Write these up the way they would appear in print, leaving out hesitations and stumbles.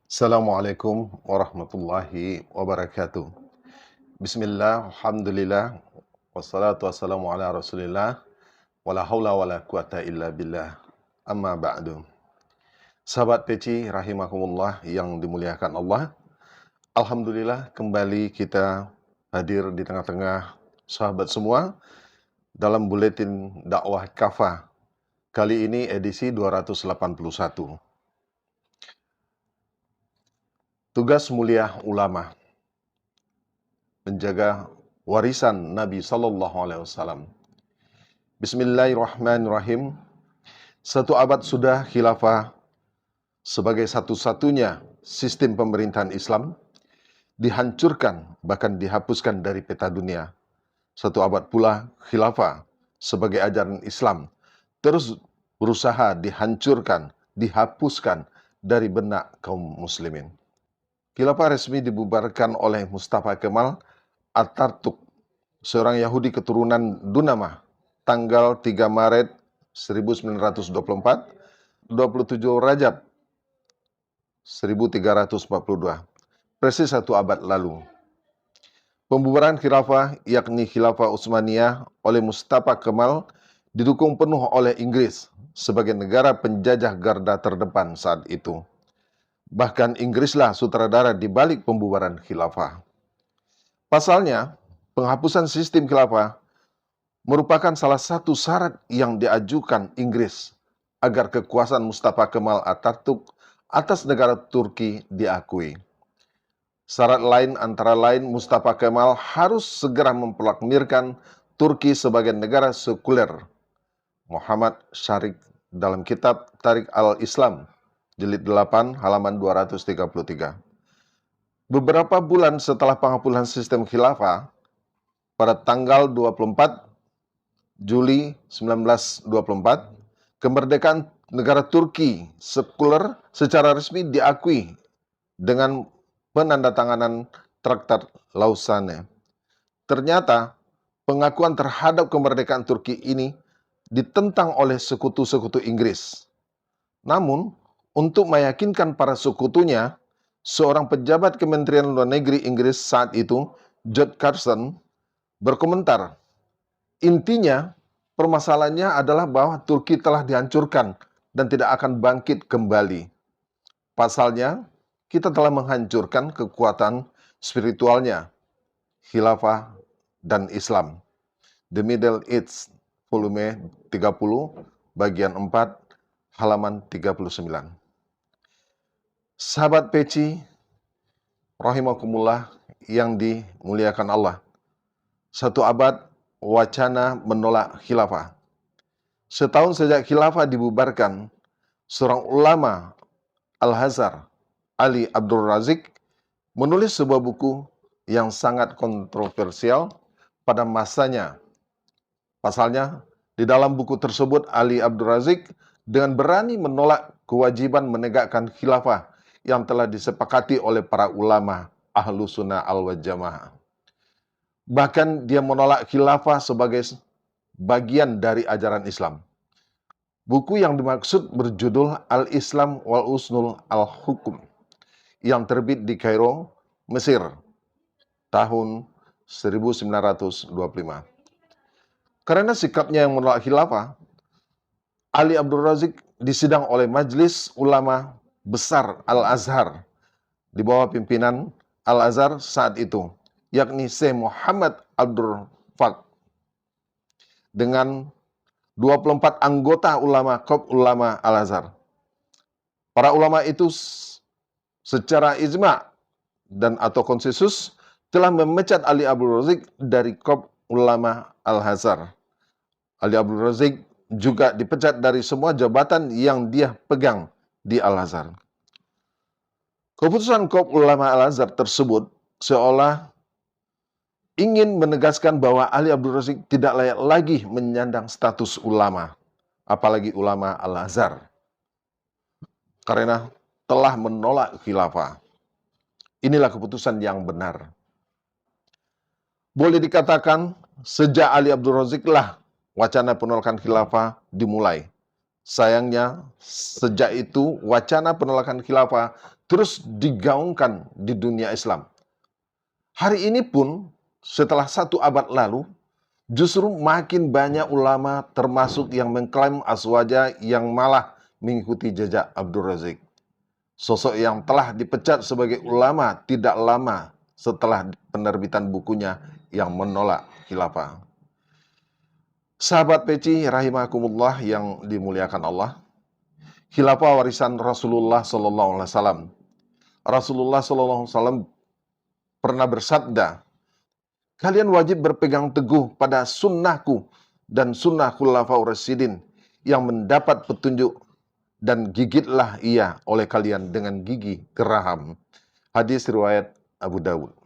Assalamualaikum warahmatullahi wabarakatuh. Bismillah, alhamdulillah, wassalatu wassalamu ala rasulillah, wala hawla wala quwata illa billah, amma ba'du. Sahabat peci rahimakumullah yang dimuliakan Allah, alhamdulillah kembali kita hadir di tengah-tengah sahabat semua dalam buletin dakwah kafah. Kali ini edisi 281. Tugas mulia ulama menjaga warisan Nabi Sallallahu Alaihi Wasallam. Bismillahirrahmanirrahim. Satu abad sudah khilafah sebagai satu-satunya sistem pemerintahan Islam dihancurkan bahkan dihapuskan dari peta dunia. Satu abad pula khilafah sebagai ajaran Islam terus berusaha dihancurkan, dihapuskan dari benak kaum muslimin. Khilafah resmi dibubarkan oleh Mustafa Kemal Atatürk, seorang Yahudi keturunan Dunamah, tanggal 3 Maret 1924, 27 Rajab 1342, persis satu abad lalu. Pembubaran khilafah, yakni Khilafah Utsmaniyah oleh Mustafa Kemal, didukung penuh oleh Inggris sebagai negara penjajah garda terdepan saat itu. Bahkan Inggrislah sutradara di balik pembubaran khilafah. Pasalnya, penghapusan sistem khilafah merupakan salah satu syarat yang diajukan Inggris agar kekuasaan Mustafa Kemal Atatürk atas negara Turki diakui. Syarat lain antara lain Mustafa Kemal harus segera memproklamasikan Turki sebagai negara sekuler. Muhammad Syarif dalam kitab Tarikh al-Islam, jilid 8, halaman 233. Beberapa bulan setelah penghapusan sistem khilafah, pada tanggal 24 Juli 1924, kemerdekaan negara Turki sekuler secara resmi diakui dengan penandatanganan Traktat Lausanne. Ternyata, pengakuan terhadap kemerdekaan Turki ini ditentang oleh sekutu-sekutu Inggris. Namun, untuk meyakinkan para sekutunya, seorang pejabat Kementerian Luar Negeri Inggris saat itu, George Curzon, berkomentar, intinya permasalahannya adalah bahwa Turki telah dihancurkan dan tidak akan bangkit kembali. Pasalnya, kita telah menghancurkan kekuatan spiritualnya, khilafah dan Islam. The Middle East, volume 30, bagian 4, halaman 39. Sahabat peci, rahimakumullah yang dimuliakan Allah. Satu abad wacana menolak khilafah. Setahun sejak khilafah dibubarkan, seorang ulama Al-Azhar, Ali Abdul Razik, menulis sebuah buku yang sangat kontroversial pada masanya. Pasalnya, di dalam buku tersebut Ali Abdul Razik dengan berani menolak kewajiban menegakkan khilafah yang telah disepakati oleh para ulama Ahlu Sunnah al-Jamaah. Bahkan dia menolak khilafah sebagai bagian dari ajaran Islam. Buku yang dimaksud berjudul Al-Islam wal Usnul al-Hukum yang terbit di Kairo, Mesir, tahun 1925. Karena sikapnya yang menolak khilafah, Ali Abdul Razik disidang oleh Majelis Ulama Besar Al-Azhar di bawah pimpinan Al-Azhar saat itu, yakni Syekh Muhammad Abdul Faq, dengan 24 anggota ulama Kop Ulama Al-Azhar. Para ulama itu secara ijma dan atau konsensus telah memecat Ali Abdul Razik dari Kop Ulama Al-Azhar. Ali Abdul Razik juga dipecat dari semua jabatan yang dia pegang di Al-Azhar. Keputusan Kop Ulama Al-Azhar tersebut seolah ingin menegaskan bahwa Ali Abdul Razik tidak layak lagi menyandang status ulama, apalagi ulama Al-Azhar, karena telah menolak khilafah. Inilah keputusan yang benar. Boleh dikatakan, sejak Ali Abdul Razik lah wacana penolakan khilafah dimulai. Sayangnya, sejak itu wacana penolakan khilafah terus digaungkan di dunia Islam. Hari ini pun, setelah 1 abad lalu, justru makin banyak ulama termasuk yang mengklaim aswaja yang malah mengikuti jejak Abdul Razik. Sosok yang telah dipecat sebagai ulama tidak lama setelah penerbitan bukunya yang menolak khilafah. Sahabat peci rahimakumullah yang dimuliakan Allah, khilafah warisan Rasulullah Sallallahu Alaihi Wasallam. Rasulullah Sallallahu Alaihi Wasallam pernah bersabda, kalian wajib berpegang teguh pada sunnahku dan sunnah khulafaur rasyidin yang mendapat petunjuk, dan gigitlah ia oleh kalian dengan gigi geraham. Hadis riwayat Abu Dawud.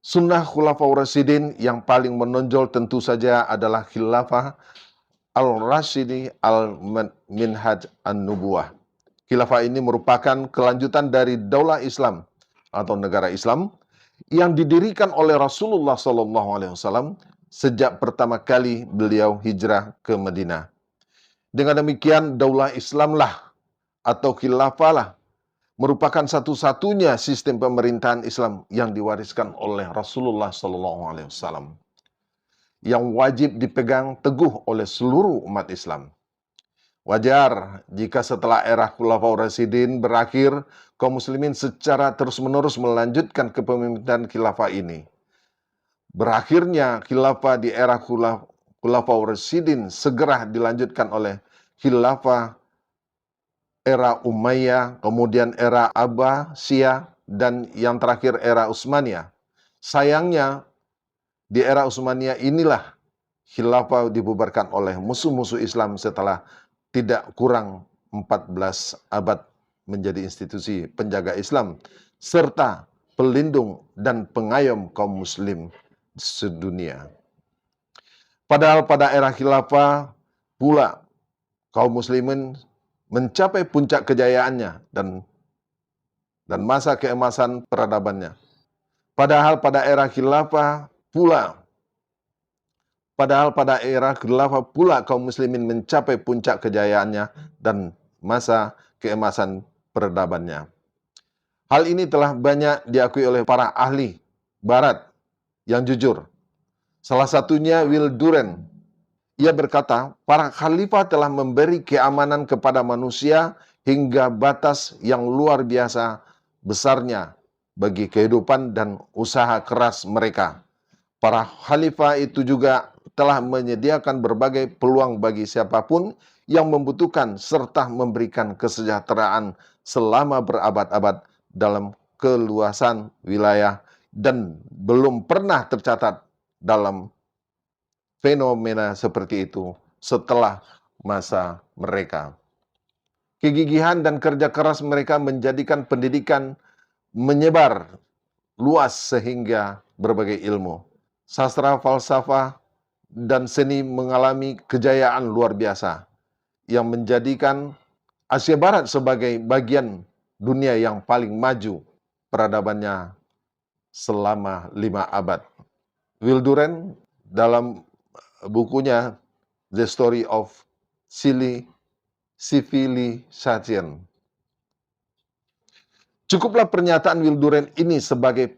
Sunnah khulafaur rasyidin yang paling menonjol tentu saja adalah khilafah al-rasyidi al-minhaj an-nubuwah. Khilafah ini merupakan kelanjutan dari daulah Islam atau negara Islam yang didirikan oleh Rasulullah SAW sejak pertama kali beliau hijrah ke Madinah. Dengan demikian, daulah Islamlah atau khilafah lah merupakan satu-satunya sistem pemerintahan Islam yang diwariskan oleh Rasulullah SAW, yang wajib dipegang teguh oleh seluruh umat Islam. Wajar jika setelah era Khulafaur Rasyidin berakhir, kaum muslimin secara terus-menerus melanjutkan kepemimpinan khilafah ini. Berakhirnya khilafah di era Khulafaur Rasyidin segera dilanjutkan oleh khilafah era Umayyah, kemudian era Abbasiyah, dan yang terakhir era Utsmaniyah. Sayangnya, di era Utsmaniyah inilah khilafah dibubarkan oleh musuh-musuh Islam setelah tidak kurang 14 abad menjadi institusi penjaga Islam, serta pelindung dan pengayom kaum muslim sedunia. Padahal pada era khilafah pula kaum muslimin mencapai puncak kejayaannya dan masa keemasan peradabannya. Padahal pada era khilafah pula kaum muslimin mencapai puncak kejayaannya dan masa keemasan peradabannya. Hal ini telah banyak diakui oleh para ahli barat yang jujur. Salah satunya Will Durant. Ia berkata, para khalifah telah memberi keamanan kepada manusia hingga batas yang luar biasa besarnya bagi kehidupan dan usaha keras mereka. Para khalifah itu juga telah menyediakan berbagai peluang bagi siapapun yang membutuhkan serta memberikan kesejahteraan selama berabad-abad dalam keluasan wilayah, dan belum pernah tercatat dalam fenomena seperti itu setelah masa mereka. Kegigihan dan kerja keras mereka menjadikan pendidikan menyebar luas sehingga berbagai ilmu, sastra, falsafah, dan seni mengalami kejayaan luar biasa yang menjadikan Asia Barat sebagai bagian dunia yang paling maju peradabannya selama 5 abad. Will Durant dalam bukunya The Story of Civilization. Cukuplah pernyataan Will Durant ini sebagai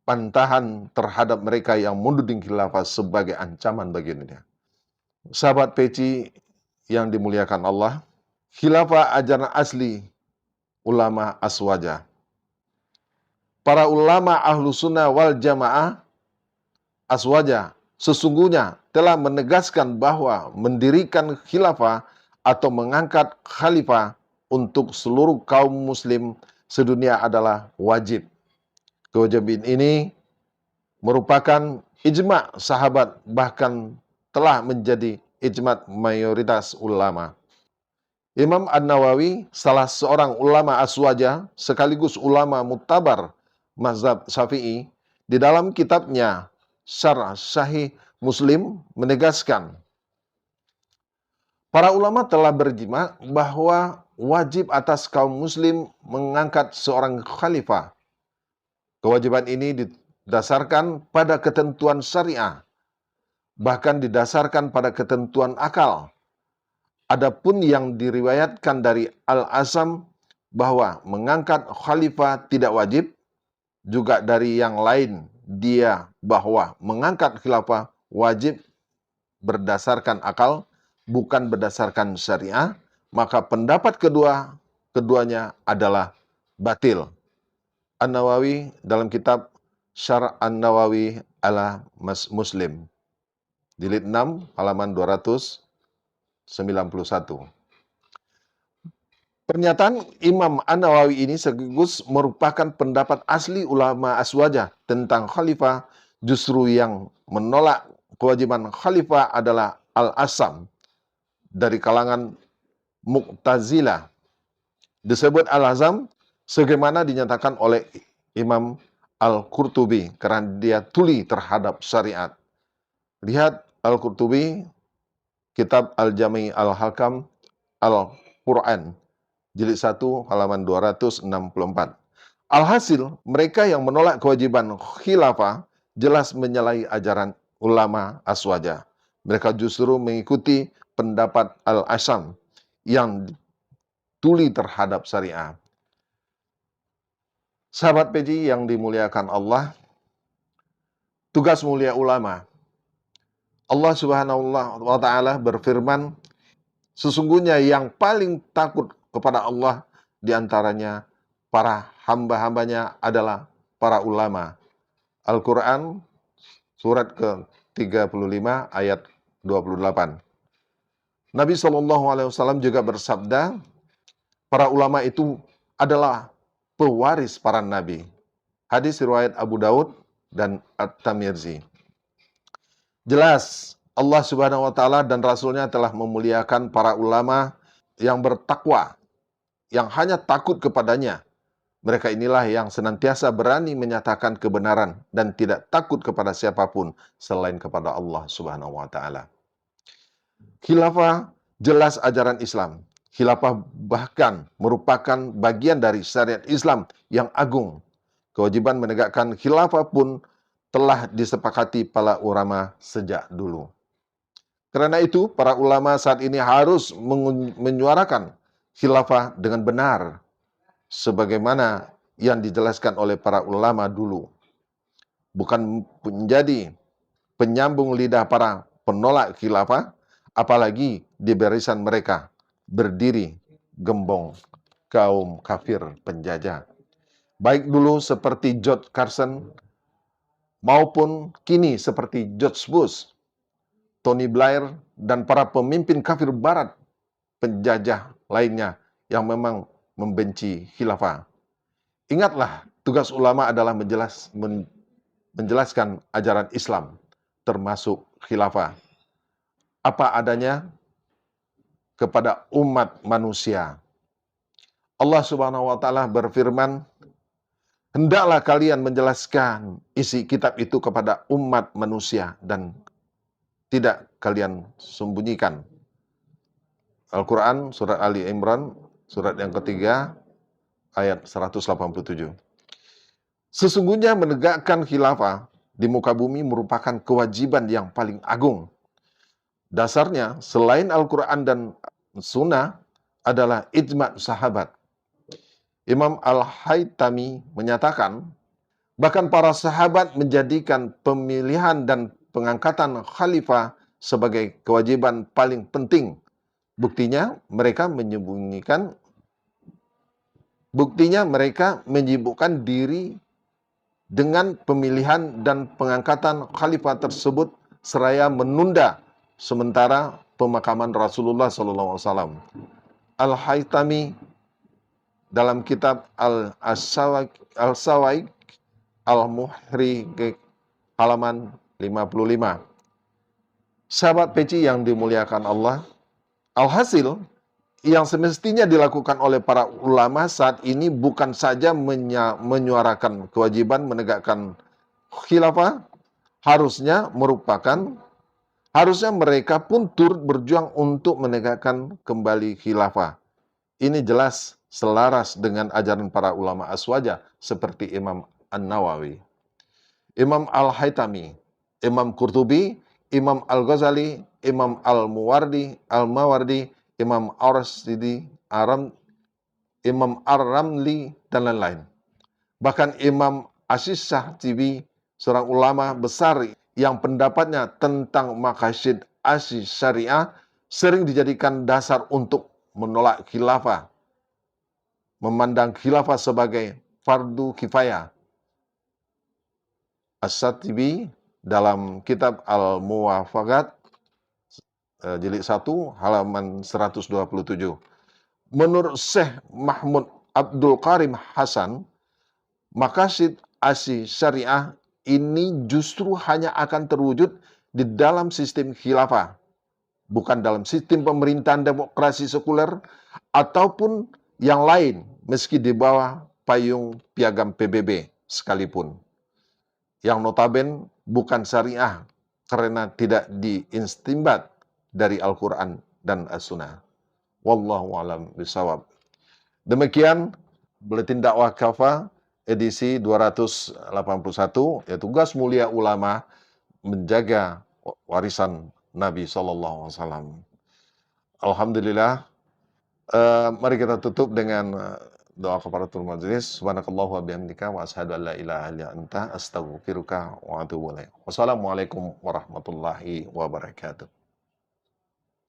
pantahan terhadap mereka yang menuding khilafah sebagai ancaman bagi dunia. Sahabat peci yang dimuliakan Allah, khilafah ajaran asli ulama aswaja. Para ulama ahlu sunnah wal jamaah aswaja sesungguhnya telah menegaskan bahwa mendirikan khilafah atau mengangkat khalifah untuk seluruh kaum muslim sedunia adalah wajib. Kewajiban ini merupakan ijma' sahabat, bahkan telah menjadi ijma' mayoritas ulama. Imam An-Nawawi, salah seorang ulama aswaja sekaligus ulama mutabar mazhab Syafi'i, di dalam kitabnya Syarh Sahih Muslim menegaskan, para ulama telah berjima bahwa wajib atas kaum muslim mengangkat seorang khalifah. Kewajiban ini didasarkan pada ketentuan syariah, bahkan didasarkan pada ketentuan akal. Adapun yang diriwayatkan dari Al-Asam bahwa mengangkat khalifah tidak wajib, juga dari yang lain dia bahwa mengangkat khilafah wajib berdasarkan akal, bukan berdasarkan syariah, maka pendapat keduanya adalah batil. An-Nawawi dalam kitab Syarh An-Nawawi ala Muslim, jilid 6 halaman 291. Pernyataan Imam An-Nawawi ini sekaligus merupakan pendapat asli ulama Aswajah tentang khalifah. Justru yang menolak kewajiban khalifah adalah Al-Asam dari kalangan Mu'tazilah. Disebut Al-Asam sebagaimana dinyatakan oleh Imam Al-Qurtubi karena dia tuli terhadap syariat. Lihat Al-Qurtubi, kitab Al-Jami' Al-Hakam Al-Quran, jilid 1 halaman 264. Alhasil, mereka yang menolak kewajiban khilafah jelas menyalahi ajaran ulama Aswajah. Mereka justru mengikuti pendapat Al-Asam yang tuli terhadap syariah. Sahabat PJ yang dimuliakan Allah, tugas mulia ulama. Allah Subhanahu wa Ta'ala berfirman, sesungguhnya yang paling takut kepada Allah di antaranya para hamba-hambanya adalah para ulama. Al-Quran surat ke-35 ayat 28. Nabi SAW juga bersabda, para ulama itu adalah pewaris para nabi. Hadis riwayat Abu Daud dan At-Tirmidzi. Jelas Allah Subhanahu wa Ta'ala dan Rasulnya telah memuliakan para ulama yang bertakwa, yang hanya takut kepadanya. Mereka inilah yang senantiasa berani menyatakan kebenaran dan tidak takut kepada siapapun selain kepada Allah Subhanahu wa Ta'ala. Khilafah jelas ajaran Islam. Khilafah bahkan merupakan bagian dari syariat Islam yang agung. Kewajiban menegakkan khilafah pun telah disepakati para ulama sejak dulu. Karena itu, para ulama saat ini harus menyuarakan khilafah dengan benar, sebagaimana yang dijelaskan oleh para ulama dulu. Bukan menjadi penyambung lidah para penolak khilafah, apalagi di barisan mereka berdiri gembong kaum kafir penjajah. Baik dulu seperti George Carson, maupun kini seperti George Bush, Tony Blair, dan para pemimpin kafir barat penjajah lainnya yang memang membenci khilafah. Ingatlah, tugas ulama adalah menjelaskan ajaran Islam, termasuk khilafah, apa adanya kepada umat manusia. Allah Subhanahu wa Ta'ala berfirman, hendaklah kalian menjelaskan isi kitab itu kepada umat manusia dan tidak kalian sembunyikan. Al-Quran, surat Ali Imran, surat yang ketiga, ayat 187. Sesungguhnya menegakkan khilafah di muka bumi merupakan kewajiban yang paling agung. Dasarnya, selain Al-Quran dan Sunnah, adalah ijma' sahabat. Imam Al-Haytami menyatakan, bahkan para sahabat menjadikan pemilihan dan pengangkatan khalifah sebagai kewajiban paling penting. Buktinya mereka menyibukkan diri dengan pemilihan dan pengangkatan khalifah tersebut seraya menunda sementara pemakaman Rasulullah SAW. Al-Haytami dalam kitab Al-Sawaik Al-Muhri halaman 55. Sahabat peci yang dimuliakan Allah, alhasil yang semestinya dilakukan oleh para ulama saat ini bukan saja menyuarakan kewajiban menegakkan khilafah, harusnya mereka pun turut berjuang untuk menegakkan kembali khilafah. Ini jelas selaras dengan ajaran para ulama Aswajah seperti Imam An-Nawawi, Imam Al-Haytami, Imam Qurtubi, Imam Al-Ghazali, Imam Al-Mawardi, Imam Ar-Rasidi, Imam Ar-Ramli, dan lain-lain. Bahkan Imam Asy-Syatibi, seorang ulama besar yang pendapatnya tentang maqasid asy-syariah sering dijadikan dasar untuk menolak khilafah, memandang khilafah sebagai fardu kifayah. Asy-Syatibi dalam kitab Al-Muwafaqat jilid 1 halaman 127. Menurut Syekh Mahmud Abdul Karim Hasan, maqasid asy-syariah ini justru hanya akan terwujud di dalam sistem khilafah, bukan dalam sistem pemerintahan demokrasi sekuler ataupun yang lain, meski di bawah payung piagam PBB sekalipun, yang notaben bukan syariah karena tidak diistinbat dari Al-Quran dan As-Sunnah. Wallahu a'lam bishawab. Demikian Buletin Dakwah Khafa edisi 281, ya, tugas mulia ulama menjaga warisan Nabi SAW. Alhamdulillah. Mari kita tutup dengan doa kafaratul majelis. Subhanakallahu wa bihamdika wa asyhadu an la ilaha illa anta astaghfiruka wa atubu ilaik. Wassalamualaikum warahmatullahi wabarakatuh.